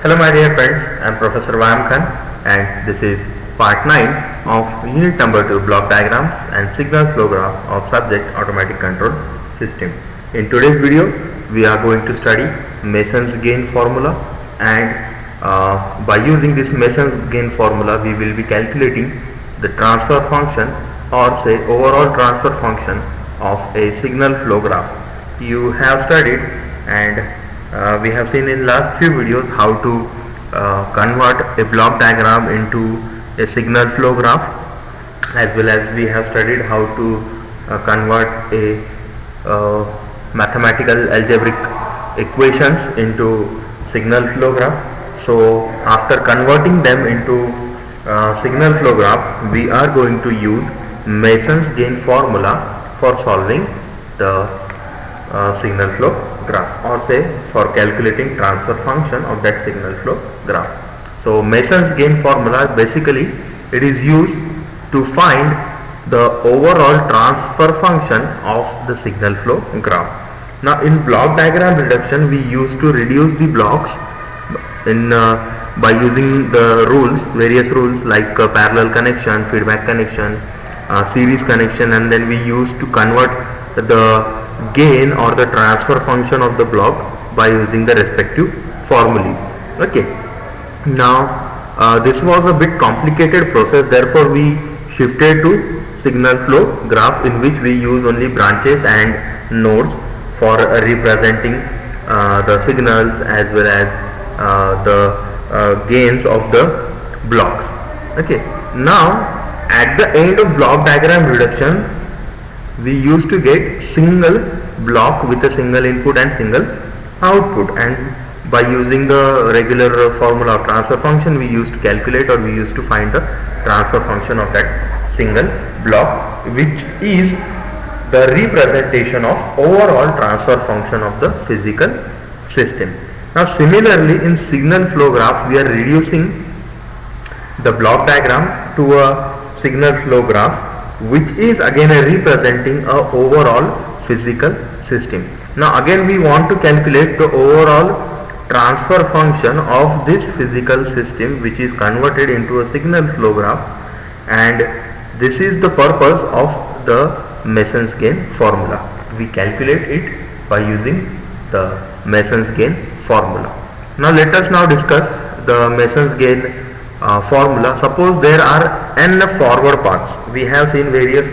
Hello my dear friends, I am Professor Vayam Khan and this is part 9 of unit number 2 block diagrams and signal flow graph of subject automatic control system. In today's video we are going to study Mason's gain formula and by using this Mason's gain formula we will be calculating the transfer function or say overall transfer function of a signal flow graph. You have studied and we have seen in last few videos how to convert a block diagram into a signal flow graph, as well as we have studied how to convert a mathematical algebraic equations into signal flow graph. So after converting them into signal flow graph, we are going to use Mason's gain formula for solving the signal flow graph, or say for calculating transfer function of that signal flow graph. So Mason's gain formula, basically it is used to find the overall transfer function of the signal flow graph. Now in block diagram reduction we used to reduce the blocks in by using the rules, various rules like parallel connection, feedback connection, series connection, and then we used to convert the gain or the transfer function of the block by using the respective formulae. Okay, now this was a bit complicated process, therefore we shifted to signal flow graph, in which we use only branches and nodes for representing the signals as well as the gains of the blocks. Okay, now at the end of block diagram reduction we used to get single block with a single input and single output, and by using the regular formula of transfer function we used to calculate, or we used to find the transfer function of that single block, which is the representation of overall transfer function of the physical system. Now similarly in signal flow graph we are reducing the block diagram to a signal flow graph, which is again representing a overall physical system. Now again we want to calculate the overall transfer function of this physical system, which is converted into a signal flow graph, and this is the purpose of the Mason's gain formula. We calculate it by using the Mason's gain formula. Now let us now discuss the Mason's gain formula. Suppose there are n forward paths. We have seen various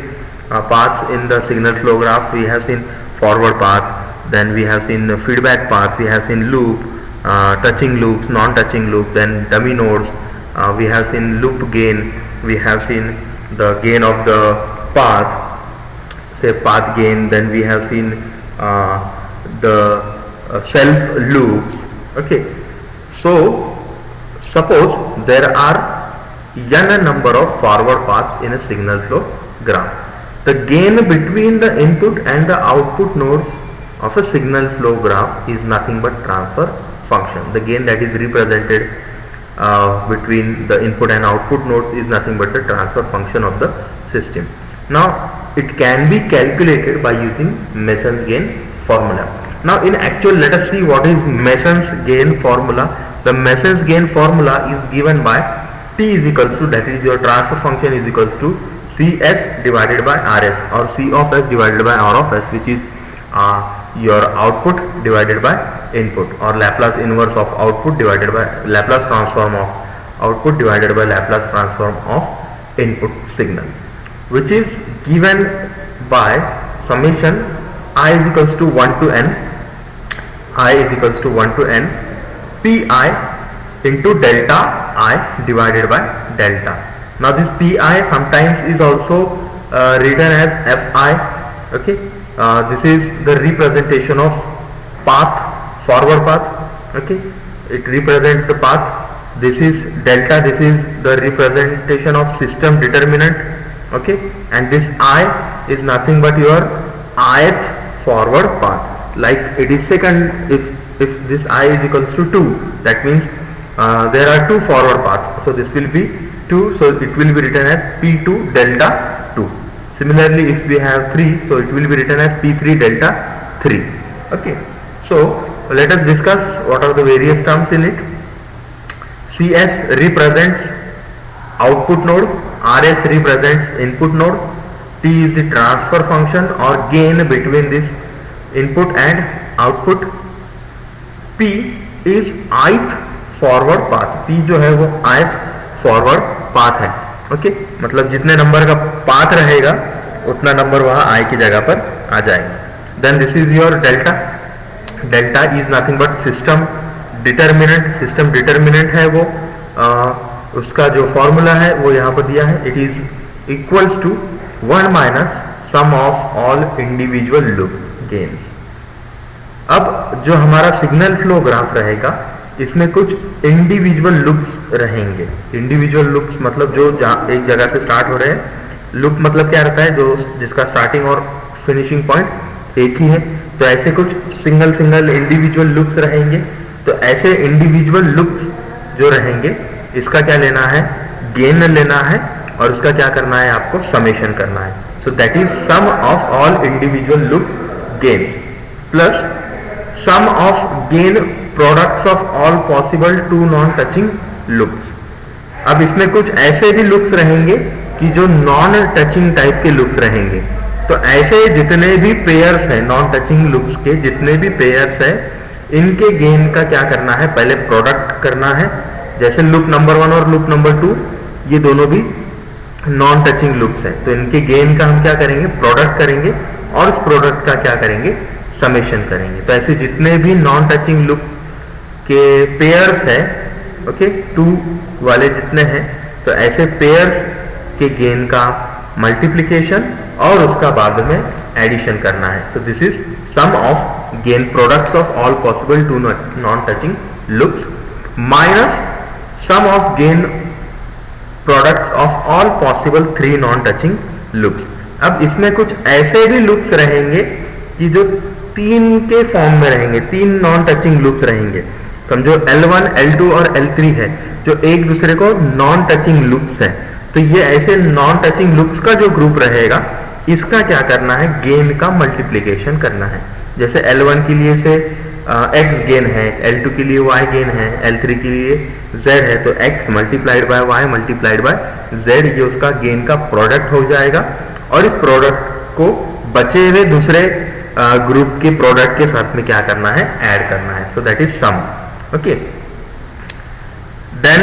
paths in the signal flow graph. We have seen forward path, then we have seen feedback path, we have seen loop, touching loops, non-touching loop, then dummy nodes, we have seen loop gain, we have seen the gain of the path, say path gain, then we have seen the self loops. Okay, so suppose there are n number of forward paths in a signal flow graph. The gain between the input and the output nodes of a signal flow graph is nothing but transfer function. The gain that is represented between the input and output nodes is nothing but the transfer function of the system. Now it can be calculated by using Mason's gain formula. Now in actual, let us see what is Mason's gain formula. The Mason's gain formula is given by T is equals to, that is your transfer function is equals to Cs divided by Rs, or C of S divided by R of S, which is your output divided by input, or Laplace inverse of output divided by Laplace transform of output divided by Laplace transform of input signal, which is given by summation I is equals to 1 to n, I is equals to 1 to n Pi into delta I divided by delta. Now this Pi sometimes is also written as Fi. Okay, this is the representation of path, forward path. Okay, it represents the path. This is delta, this is the representation of system determinant. Okay, and this I is nothing but your ith forward path. Like it is second, if this I is equals to 2, that means there are two forward paths, so this will be 2, so it will be written as P2 delta 2. Similarly if we have 3, so it will be written as P3 delta 3. Okay, so let us discuss what are the various terms in it. CS represents output node, RS represents input node, T is the transfer function or gain between this input and output, P is ith forward path, P जो है वो ith forward path है, okay मतलब जितने number का path रहेगा उतना number वहां I की जगह पर आ जाएगा. Then this is your delta. Delta is nothing but system determinant. System determinant है वो उसका जो फॉर्मूला है वो यहाँ पर दिया है. It is equals to 1 minus sum of all individual loop gains. अब जो हमारा सिग्नल फ्लो ग्राफ रहेगा इसमें कुछ इंडिविजुअल लूप्स रहेंगे. इंडिविजुअल लूप्स मतलब जो एक जगह से स्टार्ट हो रहे हैं. लूप मतलब क्या रहता है, जो जिसका स्टार्टिंग और फिनिशिंग पॉइंट एक ही है. तो ऐसे कुछ सिंगल सिंगल इंडिविजुअल लूप्स रहेंगे. तो ऐसे इंडिविजुअल लूप्स जो रहेंगे इसका क्या लेना है, गेन लेना है और इसका क्या करना है, आपको समेशन करना है. So that is sum of all individual loop gains plus sum of gain products of all possible two non touching loops. अब इसमें कुछ ऐसे भी लूप्स रहेंगे कि जो नॉन टचिंग टाइप के लूप्स रहेंगे. तो ऐसे जितने भी पेयर्स हैं, नॉन टचिंग लूप्स के जितने भी पेयर्स हैं, इनके गेन का क्या करना है, पहले प्रोडक्ट करना है. जैसे लूप नंबर 1 और लूप नंबर 2 ये दोनों भी नॉन टचिंग लूप्स हैं. तो इनके गेन का हम क्या करेंगे, प्रोडक्ट करेंगे और इस प्रोडक्ट का क्या करेंगे, समेशन करेंगे. तो ऐसे जितने भी नॉन टचिंग लूप के पेयर्स है, ओके 2 वाले जितने हैं, तो ऐसे पेयर्स के गेन का मल्टीप्लिकेशन और उसका बाद में एडिशन करना है. So this is sum of gain products of all possible two non touching loops minus sum of gain products of all possible 3 non touching loops. अब इसमें कुछ ऐसे भी लूप्स रहेंगे कि जो 3 के फॉर्म में रहेंगे, 3 नॉन टचिंग लूप्स रहेंगे. समझो L1, L2 और L3 है जो एक दूसरे को नॉन टचिंग लूप्स है. तो ये ऐसे नॉन टचिंग लूप्स का जो ग्रुप रहेगा इसका क्या करना है, गेन का मल्टीप्लिकेशन करना है. जैसे L1 के लिए से x गेन है, L2 के लिए y गेन है, L3 के लिए z है. तो x multiplied by y multiplied by z ये उसका गेन का प्रोडक्ट हो जाएगा और इस प्रोडक्ट को बचे हुए दूसरे ग्रुप के प्रोडक्ट के साथ में क्या करना है, ऐड करना है. So that is sum. Okay then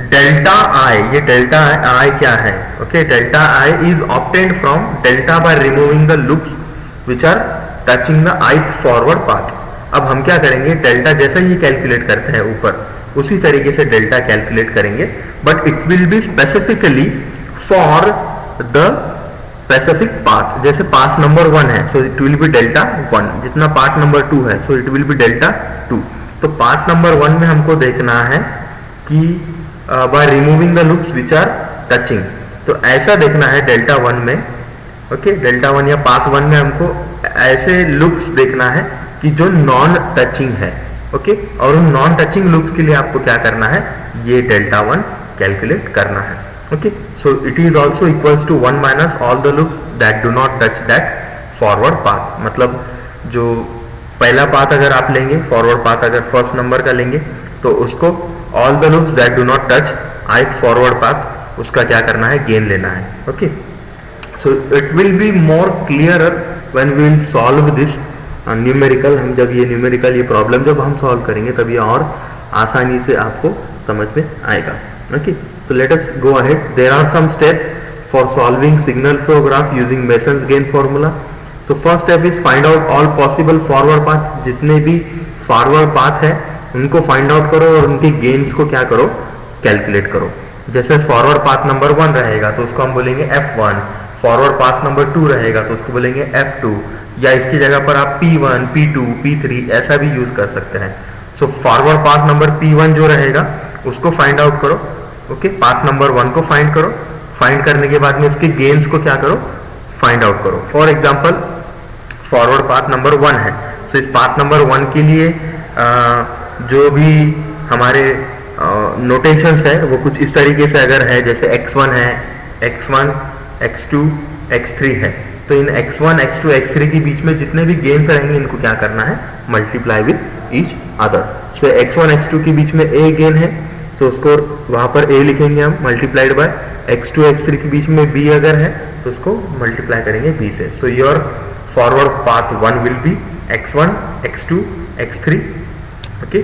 delta I, ये डेल्टा आई क्या है, okay delta I is obtained from delta by removing the loops which are touching the ith forward path. अब हम क्या करेंगे, डेल्टा जैसा ही कैलकुलेट करते हैं ऊपर उसी तरीके से डेल्टा कैलकुलेट करेंगे, but it will be specifically for the specific path. जैसे पाथ नंबर 1 है सो इट विल बी डेल्टा 1, जितना पाथ नंबर 2 है सो इट विल बी डेल्टा 2. तो पाथ नंबर 1 में हमको देखना है कि by removing the loops which are touching. तो ऐसा देखना है डेल्टा 1 में, ओके डेल्टा 1 या पाथ 1 में हमको ऐसे लूप्स देखना है कि जो नॉन टचिंग है. ओके और उन नॉन टचिंग लूप्स के लिए आपको क्या करना है, ये डेल्टा 1 कैलकुलेट करना है. Okay so it is also equals to 1 minus all the loops that do not touch that forward path. मतलब जो पहला पाथ अगर आप लेंगे, फॉरवर्ड पाथ अगर फर्स्ट नंबर का लेंगे तो उसको all the loops that do not touch ith forward path उसका क्या करना है, गेन लेना है. Okay so it will be more clearer when we will solve this numerical. हम जब ये न्यूमेरिकल ये प्रॉब्लम जब हम सॉल्व करेंगे तब ये और आसानी से आपको समझ में आएगा. Okay so let us go ahead. There are some steps for solving signal flow graph using Mason's gain formula. So first step is find out all possible forward path. जितने भी फॉरवर्ड पाथ है उनको find out करो और उनके gains को क्या करो, कैलकुलेट करो. जैसे फॉरवर्ड पाथ नंबर 1 रहेगा तो उसको हम बोलेंगे F1, फॉरवर्ड पाथ नंबर 2 रहेगा तो उसको बोलेंगे F2, या इसकी जगह पर आप P1, P2, P3 ऐसा भी यूज कर सकते हैं. So forward path number P1 जो रहेगा उसको फाइंड आउट करो. ओके पाथ नंबर 1 को फाइंड करो. फाइंड करने के बाद में उसके गेन्स को क्या करो, फाइंड आउट करो. For example forward path number 1 है, सो इस पाथ नंबर 1 के लिए जो भी हमारे नोटेशंस है वो कुछ इस तरीके से अगर है, जैसे x1 है, x1, x2, x3 है, तो इन x1, x2, x3 के बीच में जितने भी गेन्स रहेंगे इनको क्या करना है, मल्टीप्लाई विथ ईच अदर. से x1, x2 के बीच में a गेन है सो उसको वहां पर a लिखेंगे हम मल्टीप्लाइड बाय x2 x3 के बीच में b अगर है तो उसको मल्टीप्लाई करेंगे b से. So your forward path 1 will be x1 x2 x3. Okay,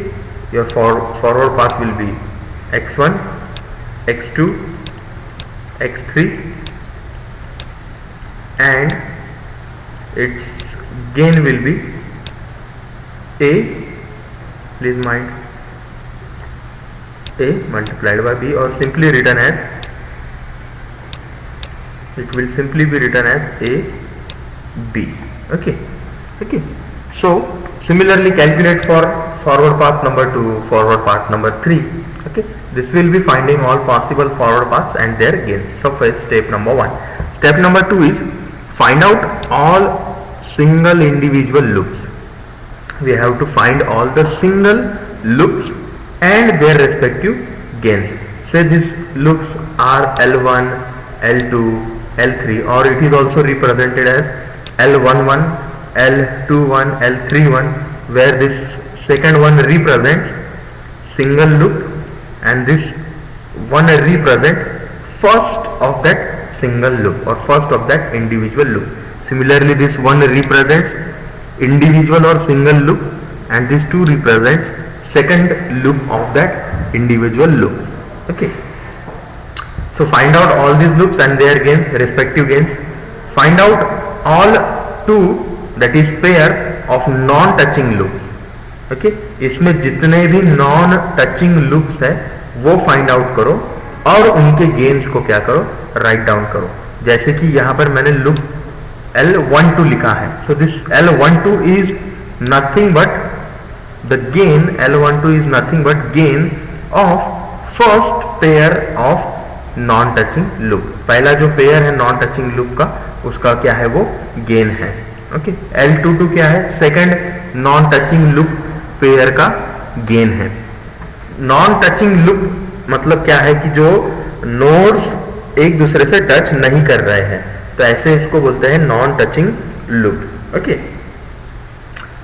your forward path will be x1 x2 x3 and its gain will be a, please mind a multiplied by b, or simply written as, it will simply be written as a b. Okay, okay. So similarly calculate for forward path number 2, forward path number 3. Okay, this will be finding all possible forward paths and their gains. So first step number 1. Step number 2 is find out all single individual loops. We have to find all the single loops and their respective gains. Say these loops are L1, L2, L3, or it is also represented as L11, L21, L31, where this second one represents single loop and this one represent first of that single loop or first of that individual loop. Similarly, this one represents individual or single loop and these two represents second loop of that individual loops. Okay, so find out all these loops and their gains, respective gains. Find out all two, that is pair of non-touching loops. Okay, इसमें जितने भी non-touching loops है वो find out करो और उनके gains को क्या करो, राइट डाउन करो. जैसे कि यहां पर मैंने लूप L12 लिखा है. So this L12 is nothing but the gain, L12 is nothing but gain of first pair of non touching loop. पहला जो पेयर है नॉन टचिंग लूप का, उसका क्या है, वो गेन है. ओके, L22 क्या है, second non touching loop pair का गेन है. नॉन टचिंग लूप मतलब क्या है कि जो नोड्स एक दूसरे से टच नहीं कर रहे हैं, तो ऐसे इसको बोलते हैं non touching loop. Okay,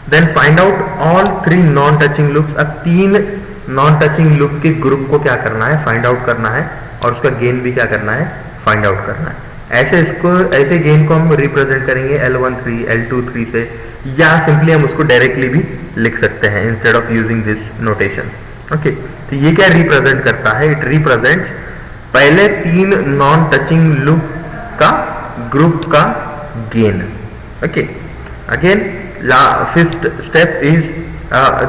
then find out all 3 non touching loops. अब 3 नॉन टचिंग लूप के ग्रुप को क्या करना है, फाइंड आउट करना है और उसका गेन भी क्या करना है, फाइंड आउट करना है. ऐसे गेन को हम रिप्रेजेंट करेंगे L13 L23 से, या सिंपली हम उसको डायरेक्टली भी लिख सकते हैं instead of using this notations. Okay, तो ये क्या रिप्रेजेंट करता है, इट रिप्रेजेंट्स पहले 3 नॉन टचिंग लूप का ग्रुप का gain. Okay, again fifth step is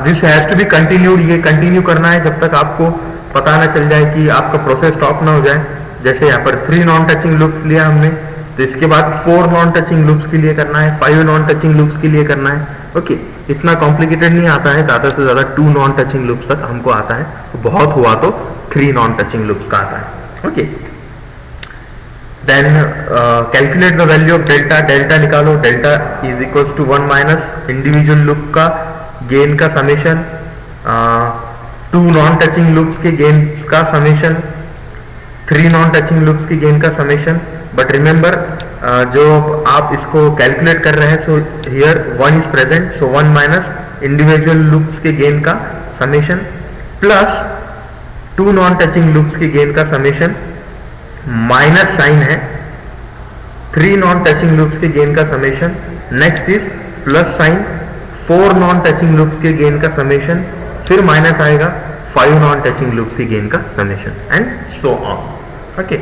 this has to be continued. ये कंटिन्यू करना है जब तक आपको पता ना चल जाए कि आपका प्रोसेस स्टॉप ना हो जाए. जैसे यहाँ पर 3 नॉन टचिंग लूप्स लिया हमने, तो इसके बाद 4 नॉन टचिंग लूप्स के लिए करना है, 5 नॉन टचिंग लूप्स के लिए करना है. ओके, इतना कॉम्प्लिकेटेड नहीं आता है, ज्यादा से ज्यादा 2 नॉन टचिंग लूप्स तक हमको आता है, बहुत हुआ तो 3 नॉन टचिंग लूप्स का आता है. Okay, then calculate the value of delta. Delta निकालो. Delta is equals to 1 minus individual loop का गेन का समेशन, 2 नॉन टचिंग लूप्स के गेन्स का समेशन, 3 नॉन टचिंग लूप्स की गेन का समेशन. बट रिमेंबर जो आप इसको कैलकुलेट कर रहे हैं, so here 1 is present, so 1 minus individual loops के गेन का summation plus 2 non touching loops के गेन का समेशन, माइनस साइन है 3 नॉन टचिंग लूप्स के गेन का summation, next is plus sign 4 non touching loops के गेन का summation, फिर माइनस आएगा 5 नॉन टचिंग लूप्स की गेन का summation, and so on. Okay,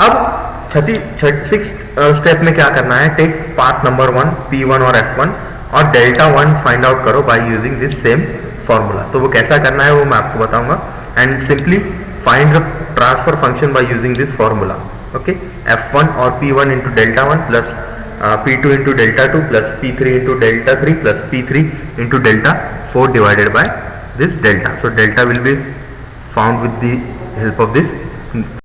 अब 6th स्टेप में क्या करना है, टेक पाथ नंबर 1 P1 और F1 और डेल्टा 1 फाइंड आउट करो by using this same formula. तो वो कैसा करना है वो मैं आपको बताऊंगा. And simply find the transfer function by using this formula. Okay, F1 और P1 into delta 1 plus P2 into delta 2 plus P3 into delta 3 plus P3 into delta 4 divided by this delta. So delta will be found with the help of this